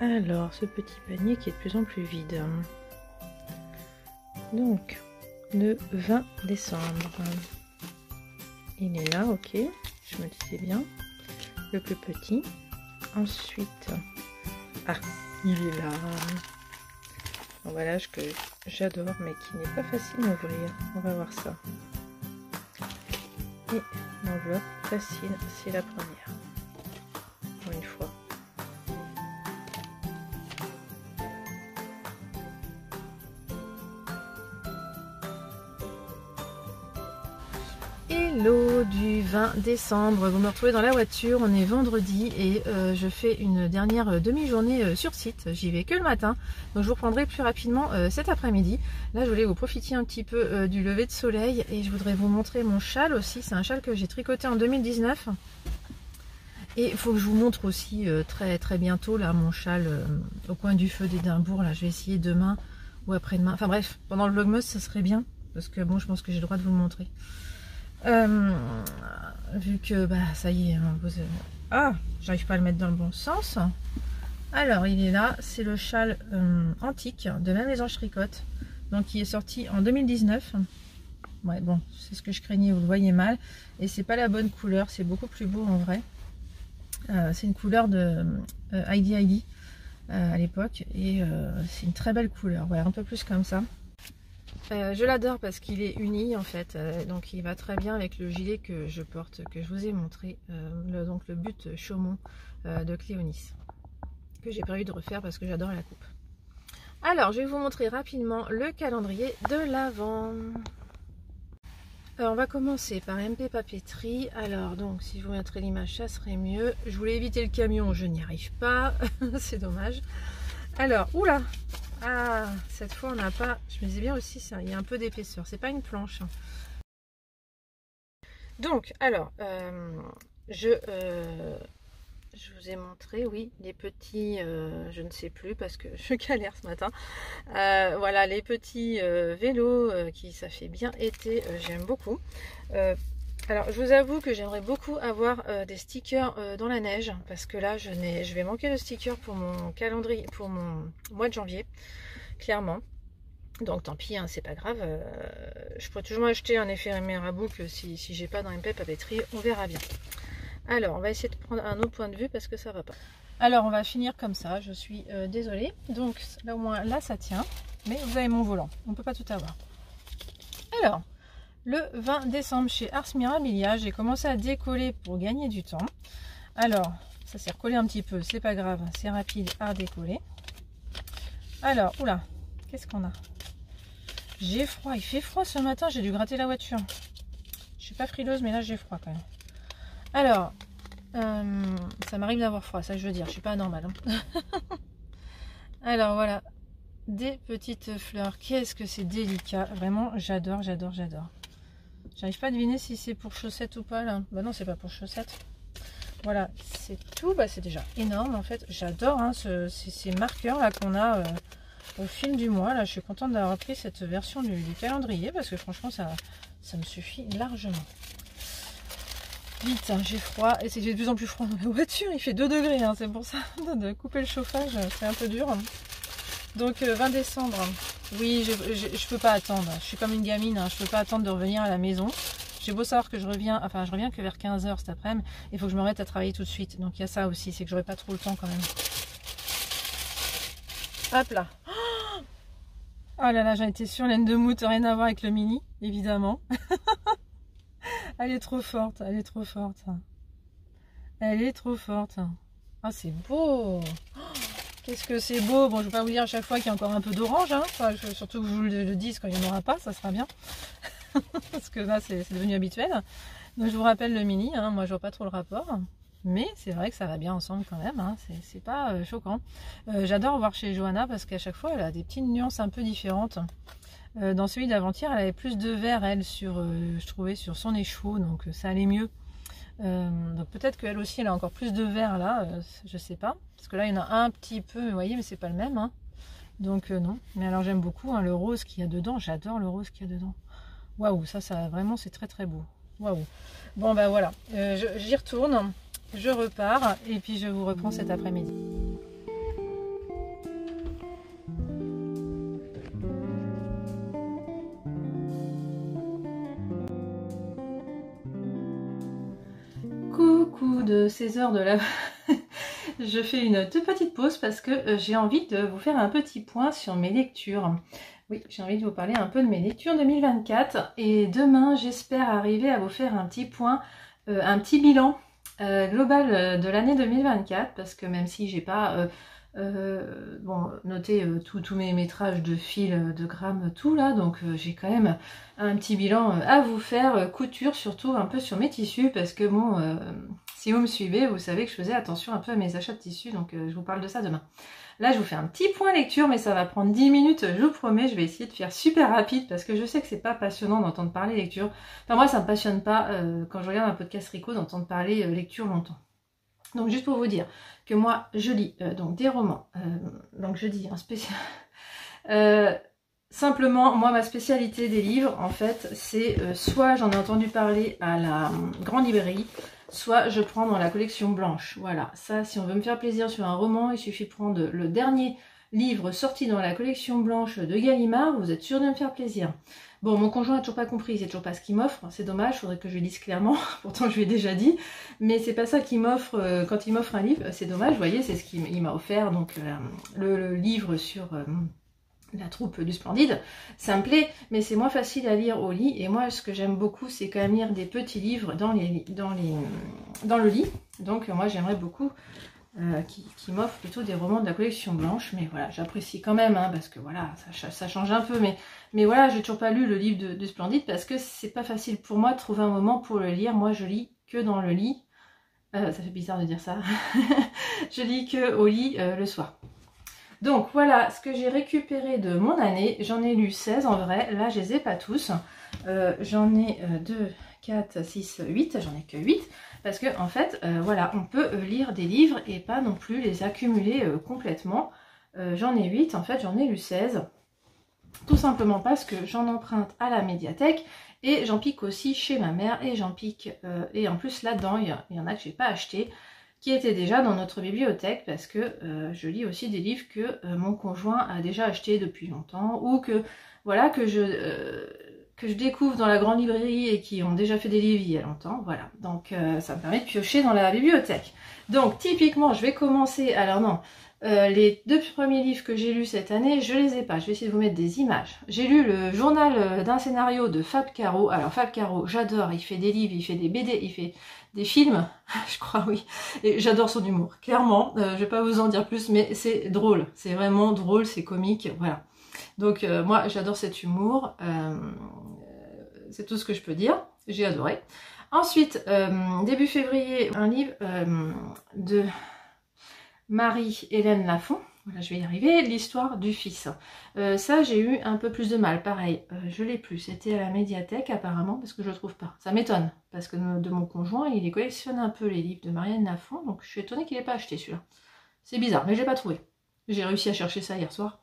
Alors, ce petit panier qui est de plus en plus vide. Donc, le 20 décembre. Il est là, ok. Je me disais bien. Le plus petit. Ensuite, ah, il est là. L'emballage que j'adore, mais qui n'est pas facile à ouvrir. On va voir ça. Et l'enveloppe facile, c'est la première. Pour une fois. Hello du 20 décembre, vous me retrouvez dans la voiture, on est vendredi et je fais une dernière demi-journée sur site, j'y vais que le matin, donc je vous reprendrai plus rapidement cet après-midi. Là je voulais vous profiter un petit peu du lever de soleil et je voudrais vous montrer mon châle aussi, c'est un châle que j'ai tricoté en 2019 et il faut que je vous montre aussi très bientôt là mon châle au coin du feu d'Édimbourg, là je vais essayer demain ou après-demain, enfin bref, pendant le vlogmas ça serait bien parce que bon je pense que j'ai le droit de vous le montrer. Vu que bah ça y est ah, j'arrive pas à le mettre dans le bon sens. Alors il est là, c'est le châle antique de Ma Maison Je Tricote, donc qui est sorti en 2019. Ouais bon, c'est ce que je craignais, vous le voyez mal, et c'est pas la bonne couleur, c'est beaucoup plus beau en vrai. C'est une couleur de Heidi à l'époque et c'est une très belle couleur, voilà, un peu plus comme ça. Je l'adore parce qu'il est uni en fait, donc il va très bien avec le gilet que je porte, que je vous ai montré, donc le but Chaumont de Cléonis, que j'ai prévu de refaire parce que j'adore la coupe. Alors je vais vous montrer rapidement le calendrier de l'Avent. On va commencer par MP Papeterie. Alors donc si je vous mettrais l'image ça serait mieux. Je voulais éviter le camion, je n'y arrive pas, c'est dommage. Alors, oula! Ah, cette fois on n'a pas, je me disais bien aussi, il y a un peu d'épaisseur, c'est pas une planche. Donc, alors, je vous ai montré, oui, les petits, je ne sais plus parce que je galère ce matin. Voilà, les petits vélos qui ça fait bien été, j'aime beaucoup. Alors, je vous avoue que j'aimerais beaucoup avoir des stickers dans la neige parce que là, je vais manquer de stickers pour mon calendrier, pour mon mois de janvier, clairement. Donc, tant pis, hein, c'est pas grave. Je pourrais toujours acheter un éphémère à boucle si j'ai pas dans MP Papeterie, on verra bien. Alors, on va essayer de prendre un autre point de vue parce que ça va pas. Alors, on va finir comme ça, je suis désolée. Donc, là au moins, là ça tient, mais vous avez mon volant, on peut pas tout avoir. Alors, le 20 décembre chez Ars Mirabilia, j'ai commencé à décoller pour gagner du temps. Alors, ça s'est recollé un petit peu, c'est pas grave, c'est rapide à décoller. Alors, oula, qu'est-ce qu'on a? J'ai froid, il fait froid ce matin, j'ai dû gratter la voiture. Je suis pas frileuse, mais là j'ai froid quand même. Alors, ça m'arrive d'avoir froid, ça je veux dire, je suis pas anormale. Hein. Alors voilà, des petites fleurs, qu'est-ce que c'est délicat, vraiment j'adore. J'arrive pas à deviner si c'est pour chaussettes ou pas là. Bah non, c'est pas pour chaussettes. Voilà, c'est tout. Bah c'est déjà énorme en fait. J'adore hein, ces marqueurs là qu'on a au fil du mois. Là, je suis contente d'avoir pris cette version du calendrier parce que franchement, ça me suffit largement. Vite, hein, j'ai froid et c'est de plus en plus froid dans la voiture. Il fait 2 degrés, hein, c'est pour ça de couper le chauffage, c'est un peu dur. Donc 20 décembre. Oui, je peux pas attendre. Je suis comme une gamine, hein. Je peux pas attendre de revenir à la maison. J'ai beau savoir que je reviens que vers 15 h cet après-midi. Il faut que je me remette à travailler tout de suite. Donc il y a ça aussi, c'est que j'aurai pas trop le temps quand même. Hop là. Oh là là, j'en étais sûre, laine de moute, rien à voir avec le mini, évidemment. Elle est trop forte, elle est trop forte. Elle est trop forte. Ah, c'est beau. Qu'est-ce que c'est beau. Bon, je ne vais pas vous dire à chaque fois qu'il y a encore un peu d'orange. Hein. Enfin, surtout que je vous le dise quand il n'y en aura pas, ça sera bien. Parce que là, c'est devenu habituel. Donc, je vous rappelle le mini. Hein. Moi, je vois pas trop le rapport. Mais c'est vrai que ça va bien ensemble quand même. Hein. C'est pas choquant. J'adore voir chez Johanna parce qu'à chaque fois, elle a des petites nuances un peu différentes. Dans celui d'avant-hier, elle avait plus de vert, elle, je trouvais, sur son écheveau. Donc, ça allait mieux. Donc peut-être qu'elle aussi elle a encore plus de vert là, je sais pas, parce que là il y en a un petit peu, vous voyez, mais c'est pas le même, hein. Donc non, mais alors j'aime beaucoup hein, le rose qu'il y a dedans, j'adore le rose qu'il y a dedans. Waouh, ça vraiment c'est très beau. Waouh. Bon ben voilà, j'y retourne, je repars et puis je vous reprends cet après-midi. de ces heures de la... je fais une toute petite pause parce que j'ai envie de vous faire un petit point sur mes lectures. Oui, j'ai envie de vous parler un peu de mes lectures 2024 et demain j'espère arriver à vous faire un petit point, un petit bilan global de l'année 2024 parce que même si j'ai pas bon, noté tous mes métrages de fil, de grammes, tout là, donc j'ai quand même un petit bilan à vous faire, couture surtout un peu sur mes tissus parce que bon, si vous me suivez, vous savez que je faisais attention un peu à mes achats de tissus, donc je vous parle de ça demain. Là, je vous fais un petit point lecture, mais ça va prendre 10 minutes, je vous promets. Je vais essayer de faire super rapide parce que je sais que c'est pas passionnant d'entendre parler lecture. Enfin, moi, ça me passionne pas quand je regarde un podcast Rico d'entendre parler lecture longtemps. Donc, juste pour vous dire que moi, je lis donc des romans. Donc, je dis un spécial. Simplement, moi, ma spécialité des livres, en fait, c'est soit j'en ai entendu parler à la grande librairie, soit je prends dans la collection blanche. Voilà, ça, si on veut me faire plaisir sur un roman, il suffit de prendre le dernier livre sorti dans la collection blanche de Gallimard, vous êtes sûr de me faire plaisir. Bon, mon conjoint n'a toujours pas compris, c'est toujours pas ce qu'il m'offre, c'est dommage, il faudrait que je lui dise clairement, pourtant je lui ai déjà dit, mais c'est pas ça qu'il m'offre quand il m'offre un livre, c'est dommage, vous voyez, c'est ce qu'il m'a offert, donc le livre sur... la troupe du Splendide, ça me plaît, mais c'est moins facile à lire au lit, et moi ce que j'aime beaucoup c'est quand même lire des petits livres dans le lit, donc moi j'aimerais beaucoup qui m'offre plutôt des romans de la collection blanche, mais voilà, j'apprécie quand même, hein, parce que voilà, ça change un peu, mais voilà, j'ai toujours pas lu le livre de Splendide, parce que c'est pas facile pour moi de trouver un moment pour le lire, moi je lis que dans le lit, ça fait bizarre de dire ça, je lis que au lit le soir. Donc voilà ce que j'ai récupéré de mon année. J'en ai lu 16 en vrai. Là, je les ai pas tous. J'en ai 2, 4, 6, 8. J'en ai que 8. Parce que en fait, voilà, on peut lire des livres et pas non plus les accumuler complètement. J'en ai 8. En fait, j'en ai lu 16. Tout simplement parce que j'en emprunte à la médiathèque. Et j'en pique aussi chez ma mère. Et j'en pique... et en plus, là-dedans, il y en a que j'ai pas acheté, qui était déjà dans notre bibliothèque parce que je lis aussi des livres que mon conjoint a déjà achetés depuis longtemps ou que voilà que je découvre dans la grande librairie et qui ont déjà fait des livres il y a longtemps, voilà. Donc ça me permet de piocher dans la bibliothèque. Donc typiquement, je vais commencer, alors non, les 2 premiers livres que j'ai lus cette année, je les ai pas, je vais essayer de vous mettre des images. J'ai lu le journal d'un scénario de Fab Caro. Alors Fab Caro, j'adore, il fait des livres, il fait des BD, il fait des films, je crois, oui. Et j'adore son humour, clairement. Je vais pas vous en dire plus, mais c'est drôle. C'est vraiment drôle, c'est comique, voilà. Donc moi, j'adore cet humour. C'est tout ce que je peux dire. J'ai adoré. Ensuite, début février, un livre de Marie-Hélène Lafont. Voilà, je vais y arriver. L'histoire du fils. Ça, j'ai eu un peu plus de mal. Pareil, je l'ai plus. C'était à la médiathèque apparemment parce que je le trouve pas. Ça m'étonne parce que de mon conjoint, il les collectionne un peu les livres de Marie-Hélène Lafont. Donc je suis étonnée qu'il n'ait pas acheté celui-là. C'est bizarre, mais je l'ai pas trouvé. J'ai réussi à chercher ça hier soir.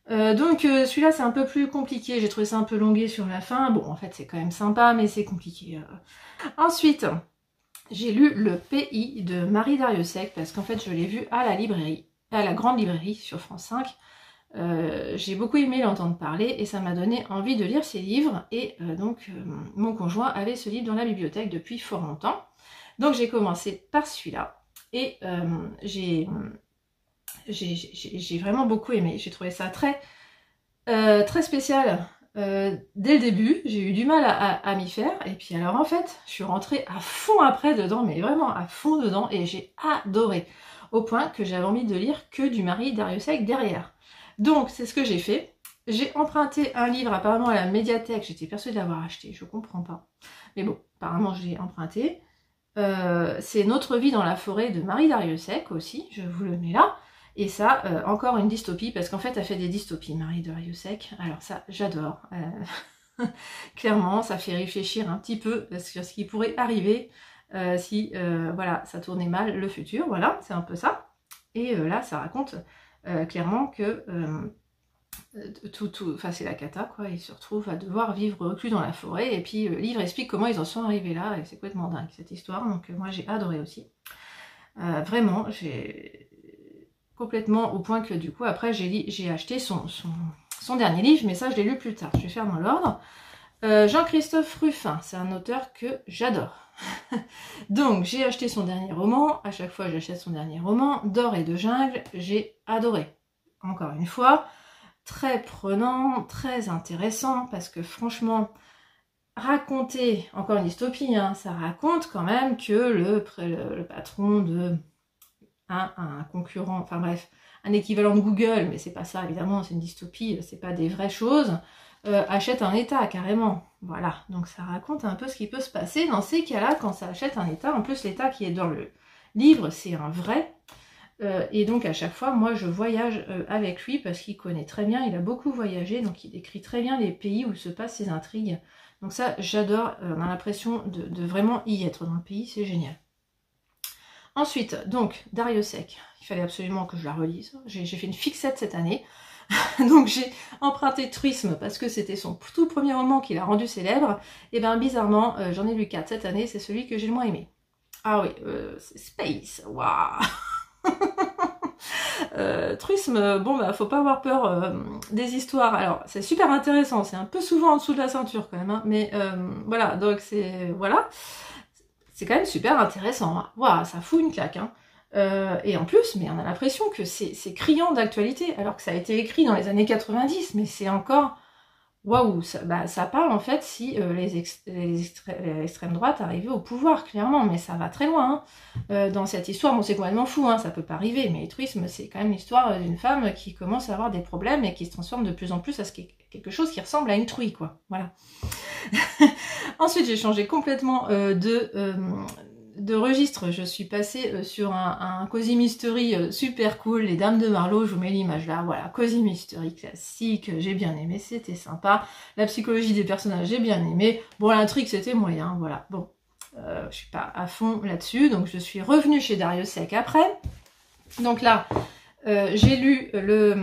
Donc celui-là, c'est un peu plus compliqué. J'ai trouvé ça un peu longué sur la fin. Bon, en fait, c'est quand même sympa, mais c'est compliqué. Ensuite, j'ai lu Le Pays de Marie Darrieussecq parce qu'en fait, je l'ai vu à la librairie. À la grande librairie sur France 5. J'ai beaucoup aimé l'entendre parler et ça m'a donné envie de lire ses livres et donc mon conjoint avait ce livre dans la bibliothèque depuis fort longtemps. Donc j'ai commencé par celui-là et j'ai vraiment beaucoup aimé. J'ai trouvé ça très spécial dès le début. J'ai eu du mal à m'y faire et puis alors en fait je suis rentrée à fond après dedans, mais vraiment à fond dedans et j'ai adoré. Au point que j'avais envie de lire que du Marie Darrieussecq derrière. Donc, c'est ce que j'ai fait. J'ai emprunté un livre apparemment à la médiathèque. J'étais persuadée de l'avoir acheté, je comprends pas. Mais bon, apparemment, je l'ai emprunté. C'est Notre vie dans la forêt de Marie Darrieussecq aussi. Je vous le mets là. Et ça, encore une dystopie, parce qu'en fait, elle fait des dystopies, Marie Darrieussecq. Alors ça, j'adore. Clairement, ça fait réfléchir un petit peu sur ce qui pourrait arriver. Si voilà, ça tournait mal le futur, voilà, c'est un peu ça. Et là, ça raconte clairement que enfin c'est la cata quoi, ils se retrouvent à devoir vivre reclus dans la forêt, et puis le livre explique comment ils en sont arrivés là, et c'est complètement dingue cette histoire, donc moi j'ai adoré aussi. Vraiment, j'ai complètement au point que du coup après j'ai acheté son dernier livre, mais ça je l'ai lu plus tard, je vais faire dans l'ordre. Jean-Christophe Ruffin, c'est un auteur que j'adore. Donc j'ai acheté son dernier roman, à chaque fois j'achète son dernier roman, D'or et de jungle, j'ai adoré. Encore une fois, très prenant, très intéressant, parce que franchement, raconter, encore une dystopie, hein, ça raconte quand même que le patron de un concurrent, enfin bref, un équivalent de Google, mais c'est pas ça évidemment, c'est une dystopie, c'est pas des vraies choses, achète un État carrément. Voilà, donc ça raconte un peu ce qui peut se passer dans ces cas-là quand ça achète un État. En plus, l'État qui est dans le livre, c'est un vrai. Et donc à chaque fois, moi je voyage avec lui parce qu'il connaît très bien, il a beaucoup voyagé, donc il décrit très bien les pays où se passent ses intrigues. Donc ça, j'adore, on a l'impression de vraiment y être dans le pays, c'est génial. Ensuite, donc, Darrieussecq, il fallait absolument que je la relise. J'ai fait une fixette cette année. Donc j'ai emprunté Truisme parce que c'était son tout premier roman qui l'a rendu célèbre. Et bien bizarrement, j'en ai lu 4 cette année, c'est celui que j'ai le moins aimé. Ah oui, c'est Space, waouh. Truisme, bon bah faut pas avoir peur des histoires. Alors c'est super intéressant, c'est un peu souvent en dessous de la ceinture quand même, hein, mais voilà, donc c'est voilà. C'est quand même super intéressant. Hein. Waouh, ça fout une claque. Hein. Et en plus, mais on a l'impression que c'est criant d'actualité, alors que ça a été écrit dans les années 90, mais c'est encore... Waouh, ça parle en fait si l'extrême droite arrivait au pouvoir, clairement, mais ça va très loin. Hein. Dans cette histoire, bon c'est complètement fou, hein, ça peut pas arriver, mais le truisme, c'est quand même l'histoire d'une femme qui commence à avoir des problèmes et qui se transforme de plus en plus à quelque chose qui ressemble à une truie, quoi. Voilà. Ensuite, j'ai changé complètement de registre. Je suis passée sur un Cozy Mystery super cool, Les Dames de Marlowe, je vous mets l'image là, voilà, Cozy Mystery classique, j'ai bien aimé, c'était sympa. La psychologie des personnages, j'ai bien aimé. Bon, l'intrigue, c'était moyen, voilà. Bon, je suis pas à fond là-dessus, donc je suis revenue chez Darrieussecq après. Donc là, j'ai lu le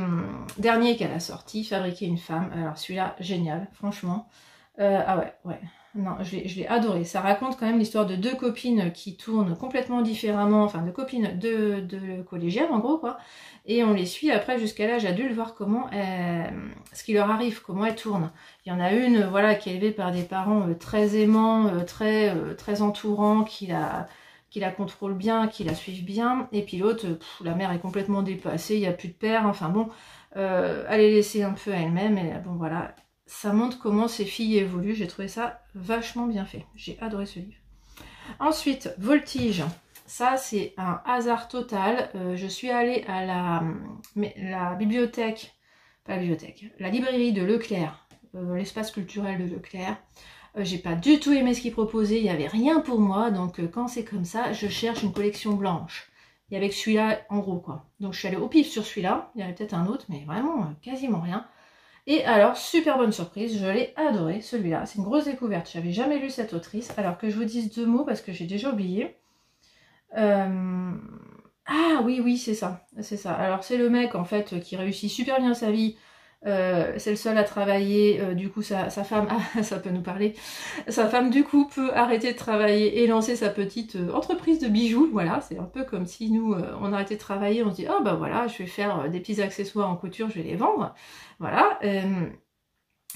dernier qu'elle a sorti, Fabriquer une femme. Alors celui-là, génial, franchement. Ah ouais. Non, je l'ai adoré. Ça raconte quand même l'histoire de deux copines qui tournent complètement différemment, enfin de copines de collégiennes en gros quoi. Et on les suit après jusqu'à l'âge adulte, voir comment ce qui leur arrive, comment elles tournent. Il y en a une, voilà, qui est élevée par des parents très aimants, très entourants, qui la contrôle bien, qui la suivent bien. Et puis l'autre, la mère est complètement dépassée, il n'y a plus de père, enfin bon, elle est laissée un peu à elle-même. Et bon voilà. Ça montre comment ces filles évoluent. J'ai trouvé ça vachement bien fait. J'ai adoré ce livre. Ensuite, Voltige. Ça, c'est un hasard total. Je suis allée à la bibliothèque, pas la bibliothèque, la librairie de Leclerc, l'espace culturel de Leclerc. J'ai pas du tout aimé ce qu'ils proposaient. Il n'y avait rien pour moi. Donc, quand c'est comme ça, je cherche une collection blanche. Et avec celui-là, en gros, quoi. Donc, je suis allée au pif sur celui-là. Il y avait peut-être un autre, mais vraiment quasiment rien. Et alors, super bonne surprise, je l'ai adoré, celui-là. C'est une grosse découverte. J'avais jamais lu cette autrice. Alors que je vous dise deux mots parce que j'ai déjà oublié. Ah oui, c'est ça. C'est ça. Alors, c'est le mec, en fait, qui réussit super bien sa vie. C'est le seul à travailler. Du coup, sa femme... Ah, ça peut nous parler. Sa femme, du coup, peut arrêter de travailler et lancer sa petite entreprise de bijoux. Voilà, c'est un peu comme si nous, on arrêtait de travailler. On se dit, oh bah voilà, je vais faire des petits accessoires en couture, je vais les vendre. Voilà.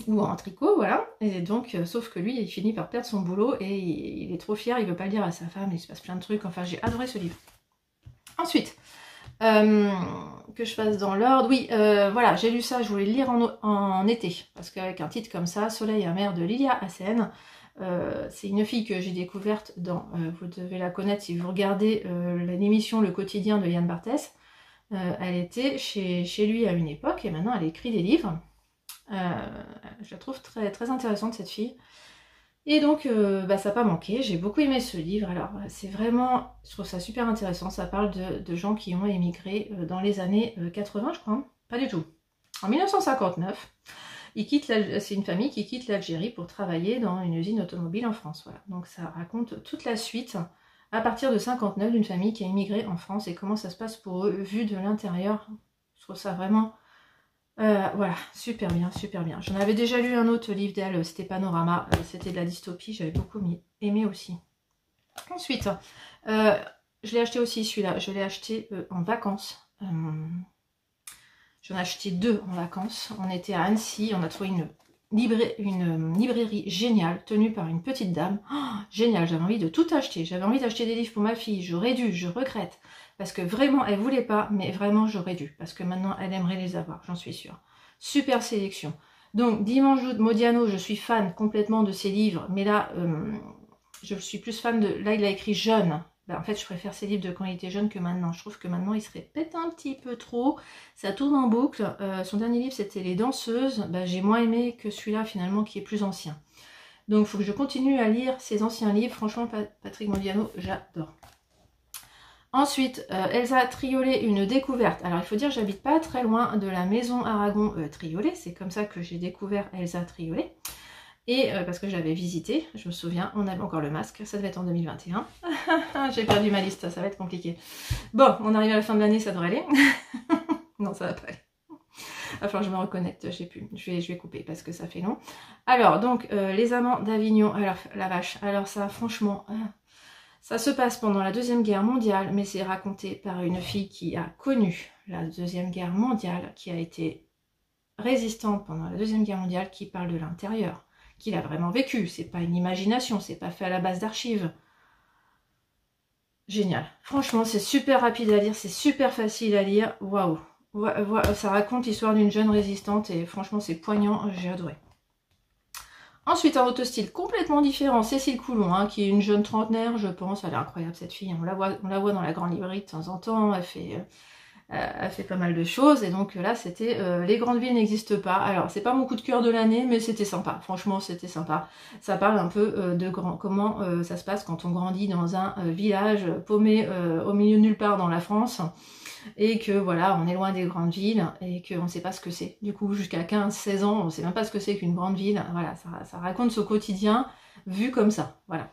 Ou en tricot, voilà. Et donc, sauf que lui, il finit par perdre son boulot et il est trop fier, il veut pas le dire à sa femme, il se passe plein de trucs. Enfin, j'ai adoré ce livre. Ensuite, que je fasse dans l'ordre. Oui, voilà, j'ai lu ça, je voulais le lire en été. Parce qu'avec un titre comme ça, Soleil amer de Lilia Hassen, c'est une fille que j'ai découverte dans, vous devez la connaître si vous regardez l'émission Le Quotidien de Yann Barthès. Elle était chez lui à une époque et maintenant elle écrit des livres. Je la trouve très, très intéressante cette fille. Et donc ça n'a pas manqué, j'ai beaucoup aimé ce livre. Alors c'est vraiment, je trouve ça super intéressant, ça parle de gens qui ont émigré dans les années 80 je crois, pas du tout. En 1959, c'est une famille qui quitte l'Algérie pour travailler dans une usine automobile en France. Voilà. Donc ça raconte toute la suite à partir de 59 d'une famille qui a émigré en France et comment ça se passe pour eux vu de l'intérieur. Je trouve ça vraiment... voilà, super bien, super bien. J'en avais déjà lu un autre livre d'elle, c'était Panorama, c'était de la dystopie, j'avais beaucoup aimé aussi. Ensuite, je l'ai acheté aussi celui-là, je l'ai acheté en vacances. J'en ai acheté deux en vacances. On était à Annecy, on a trouvé une librairie géniale, tenue par une petite dame. Oh, génial, j'avais envie de tout acheter. J'avais envie d'acheter des livres pour ma fille. J'aurais dû, je regrette. Parce que vraiment, elle voulait pas, mais vraiment, j'aurais dû. Parce que maintenant, elle aimerait les avoir, j'en suis sûre. Super sélection. Donc, Dimanche d'août, Modiano, je suis fan complètement de ses livres. Mais là, je suis plus fan de... Là, il a écrit jeune. Ben, en fait, je préfère ses livres de quand il était jeune que maintenant. Je trouve que maintenant, il se répète un petit peu trop. Ça tourne en boucle. Son dernier livre, c'était Les Danseuses. Ben, j'ai moins aimé que celui-là, finalement, qui est plus ancien. Donc, il faut que je continue à lire ses anciens livres. Franchement, Patrick Modiano, j'adore. Ensuite, Elsa Triolet, une découverte. Alors, il faut dire, j'habite pas très loin de la maison Aragon Triolet. C'est comme ça que j'ai découvert Elsa Triolet. Et parce que j'avais visité, je me souviens, on avait encore le masque, ça devait être en 2021. J'ai perdu ma liste, ça va être compliqué. Bon, on arrive à la fin de l'année, ça devrait aller. Non, ça va pas aller. Enfin, je me reconnecte, j'ai plus. Je vais couper parce que ça fait long. Alors, donc, Les Amants d'Avignon. Alors, la vache. Alors ça, franchement, ça se passe pendant la Deuxième Guerre mondiale, mais c'est raconté par une fille qui a connu la Deuxième Guerre mondiale, qui a été résistante pendant la Deuxième Guerre mondiale, qui parle de l'intérieur. Qu'il a vraiment vécu, c'est pas une imagination, c'est pas fait à la base d'archives. Génial. Franchement, c'est super rapide à lire, c'est super facile à lire. Waouh. Ça raconte l'histoire d'une jeune résistante et franchement, c'est poignant, j'ai adoré. Ensuite, un autre style complètement différent, Cécile Coulon, hein, qui est une jeune trentenaire, je pense. Elle est incroyable, cette fille. On la voit dans la grande librairie de temps en temps. Elle fait pas mal de choses, et donc là c'était Les grandes villes n'existent pas. Alors c'est pas mon coup de cœur de l'année, mais c'était sympa, franchement c'était sympa. Ça parle un peu de comment ça se passe quand on grandit dans un village paumé au milieu de nulle part dans la France, et que voilà, on est loin des grandes villes, et qu'on ne sait pas ce que c'est. Du coup, jusqu'à 15-16 ans, on ne sait même pas ce que c'est qu'une grande ville. Voilà, ça raconte ce quotidien vu comme ça, voilà.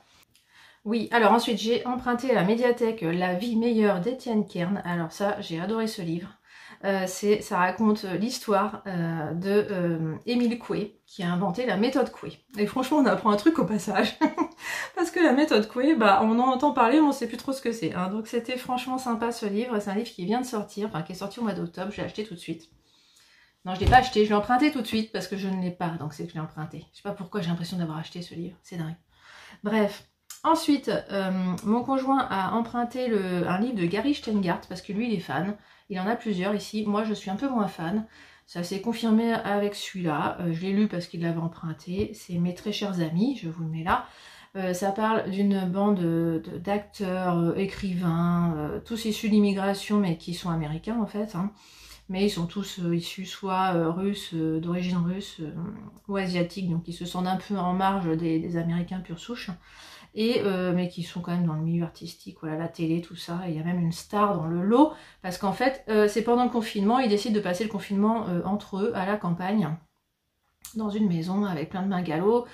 Oui, alors ensuite j'ai emprunté à la médiathèque La vie meilleure d'Étienne Kern. Alors ça, j'ai adoré ce livre. Ça raconte l'histoire de Émile Coué, qui a inventé la méthode Coué. Et franchement, on apprend un truc au passage. Parce que la méthode Coué, bah, on en entend parler, mais on ne sait plus trop ce que c'est. Hein. Donc c'était franchement sympa ce livre. C'est un livre qui vient de sortir, enfin qui est sorti au mois d'octobre. Je l'ai acheté tout de suite. Non, je ne l'ai pas acheté, je l'ai emprunté tout de suite parce que je ne l'ai pas. Donc c'est que je l'ai emprunté. Je sais pas pourquoi j'ai l'impression d'avoir acheté ce livre. C'est dingue. Bref. Ensuite, mon conjoint a emprunté un livre de Gary Shteyngart parce que lui, il est fan. Il en a plusieurs ici. Moi, je suis un peu moins fan. Ça s'est confirmé avec celui-là. Je l'ai lu parce qu'il l'avait emprunté. C'est Mes très chers amis. Je vous le mets là. Ça parle d'une bande d'acteurs, écrivains, tous issus d'immigration, mais qui sont américains en fait. Hein. Mais ils sont tous issus soit russes, d'origine russe ou asiatique. Donc ils se sentent un peu en marge des Américains pure souche. Mais qui sont quand même dans le milieu artistique, voilà, la télé, tout ça. Et il y a même une star dans le lot, parce qu'en fait, c'est pendant le confinement, ils décident de passer le confinement entre eux, à la campagne, dans une maison avec plein de bungalows.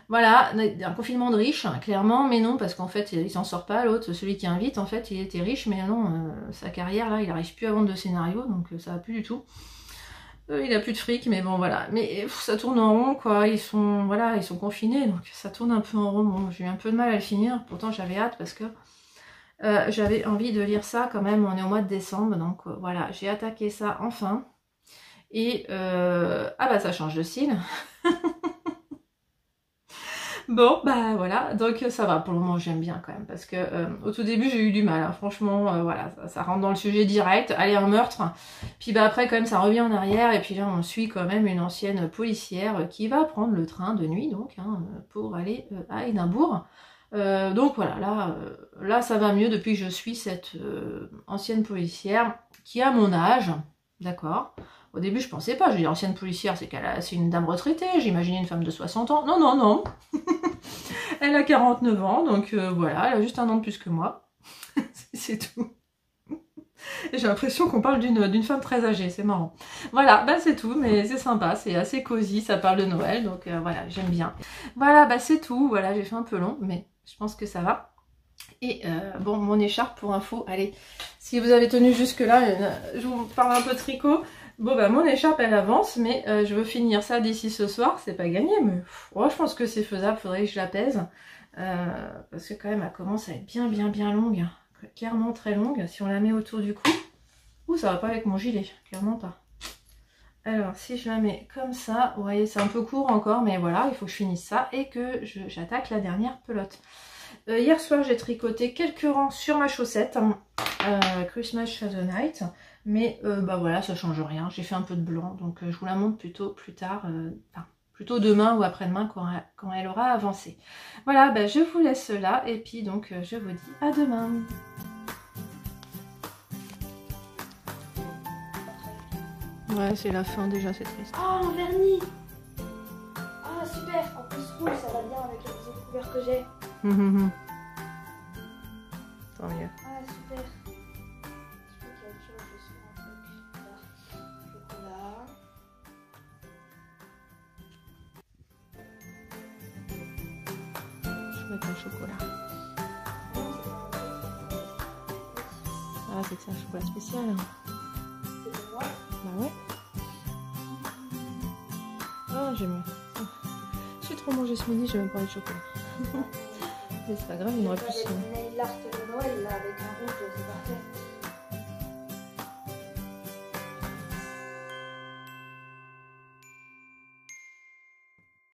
Voilà, un confinement de riches, clairement, mais non, parce qu'en fait, il s'en sort pas, l'autre, celui qui invite, en fait, il était riche, mais non, sa carrière, là, il n'arrive plus à vendre de scénarios, donc ça va plus du tout. Il a plus de fric, mais bon voilà. Mais ça tourne en rond, quoi. Ils sont confinés, donc ça tourne un peu en rond. Bon, j'ai eu un peu de mal à le finir. Pourtant, j'avais hâte parce que j'avais envie de lire ça quand même. On est au mois de décembre, donc voilà. J'ai attaqué ça enfin. Et ah bah ça change de style. Bon, bah voilà, donc ça va, pour le moment j'aime bien quand même, parce que au tout début j'ai eu du mal, hein. Franchement, voilà, ça rentre dans le sujet direct, allez un meurtre, puis bah après quand même ça revient en arrière, et puis là on suit quand même une ancienne policière qui va prendre le train de nuit, donc, hein, pour aller à Édimbourg. Donc voilà, là ça va mieux depuis que je suis cette ancienne policière qui a mon âge, d'accord. Au début, je pensais pas. Je dis ancienne policière, c'est une dame retraitée. J'imaginais une femme de 60 ans. Non, non, non. Elle a 49 ans, donc voilà, elle a juste un an de plus que moi. C'est tout. J'ai l'impression qu'on parle d'une femme très âgée, c'est marrant. Voilà, bah c'est tout, mais c'est sympa, c'est assez cosy, ça parle de Noël, donc voilà, j'aime bien. Voilà, bah c'est tout. Voilà, j'ai fait un peu long, mais je pense que ça va. Et bon, mon écharpe pour info, allez, si vous avez tenu jusque là, je vous parle un peu de tricot. Bon bah mon écharpe elle avance, mais je veux finir ça d'ici ce soir, c'est pas gagné, mais oh, je pense que c'est faisable, faudrait que je la pèse, parce que quand même elle commence à être bien longue, clairement très longue. Si on la met autour du cou, ouh ça va pas avec mon gilet, clairement pas. Alors, si je la mets comme ça, vous voyez, c'est un peu court encore, mais voilà, il faut que je finisse ça et que j'attaque la dernière pelote. Hier soir, j'ai tricoté quelques rangs sur ma chaussette, Christmas Shadow Night, mais bah voilà, ça change rien. J'ai fait un peu de blanc, donc je vous la montre plutôt plus tard, enfin, plutôt demain ou après-demain quand elle aura avancé. Voilà, bah, je vous laisse là, et puis donc je vous dis à demain. Ouais, c'est la fin déjà, c'est triste. Oh, un vernis. Ah, super. En plus, rouge, ça va bien avec les autres couleurs que j'ai. Tant mieux. Ah, super. Je crois qu'il y a autre chose, je suis un truc. Là. Chocolat. Je vais mettre un chocolat. Ah, c'est un chocolat spécial. C'est pour moi. Bah ouais. Ah, j'aime. J'ai trop mangé ce midi, j'ai même pas envie de chocolat. Mais c'est pas grave, on aurait pu se... Les nail art de Noël là avec un rouge.